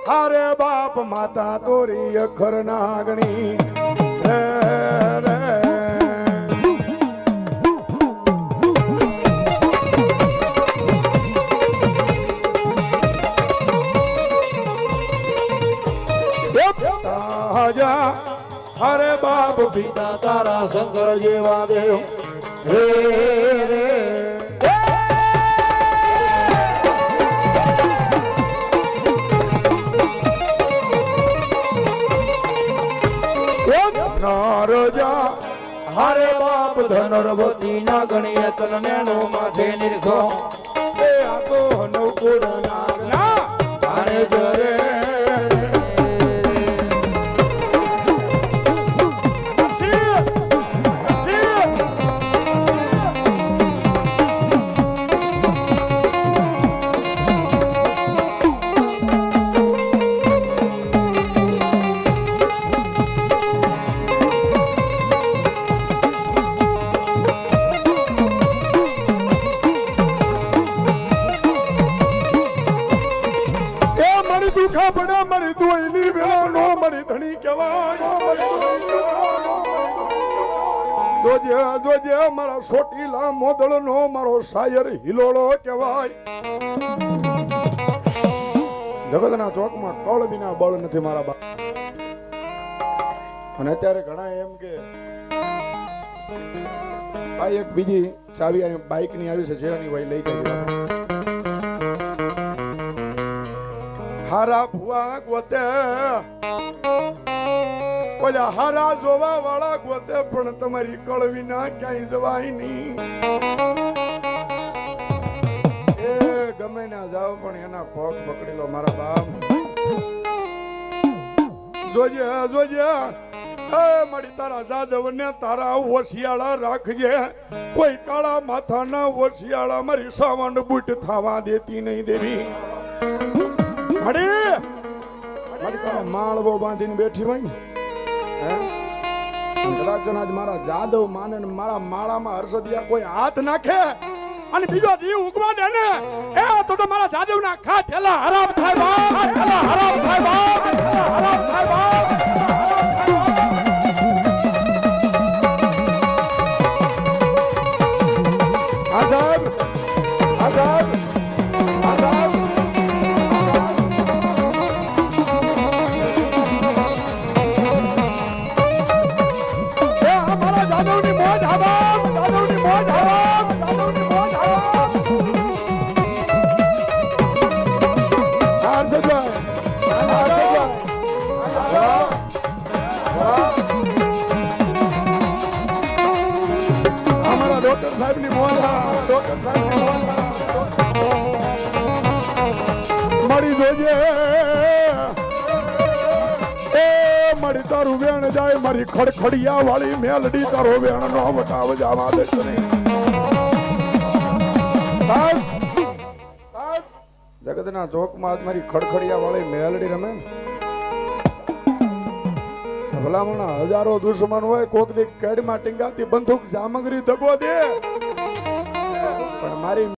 હારે બાપ માતા તોરી અખર નાગણી રે રે અરે બાપ પિતા તારા શંકર જેવા દેવ રે રે નારજા હરે બાપ ધનરવતી ના ગણીએ તને નો માથે નિરખો એ આ તો નવકુળ નાગના આને જરે દુખા પડા મારી દોઈલી વેળો નો મારી ધણી કહેવાય જોજે જોજે મારા સોટીલા મોદળ નો મારો શાયર હિલોળો કહેવાય જગતના ચોકમાં તળ વિના બળ નથી મારા બા અને અત્યારે ઘણા એમ કે ભાઈ એક બીજી ચાવી બાઇક ની આવી છે જેની ભાઈ લઈ ગઈ હારા ભુવા ગોતે ઓલા હારા જોવા વાળા ગોતે પણ તમારી કળવી ના ક્યાંય જવાય નહીં એ ગમે ના જાવ પણ એના પગ પકડી લો મારા બાપ જોજે જોજે મળી તારા જાદવ ને તારા ઓશિયાળા રાખજે કોઈ કાળા માથાના ઓશિયાળા મારી સાવંડ બુટ થવા દેતી નહીં દેવી મળી તારો માળવો બાંધીને બેઠી હોય કદાચ આજ મારા જાદવ માને ને મારા માળામાં હર્ષદિયા કોઈ હાથ નાખે અને બીજો જીવ ઉગવા દે ને એ તો મારા જાદવ ના ખા થેલા હરામ થાય બાપ થેલા હરામ થાય બાપ હરામ થાય બાપ આઝાદ આઝાદ આઝાદ મળી જોજે એ મળી તારું વેણ જાય મારી ખડખડિયા વાળી મેલડી તારો વેણ નો વટાવ જવા દે જગતના ચોકમાં મારી ખડખડિયા વાળી મેલડી રમે ભલામણ હજારો દુશ્મન હોય કોક દી કેડમાં ટીંગાતી બંદૂક સામગ્રી દગો દે પણ મારી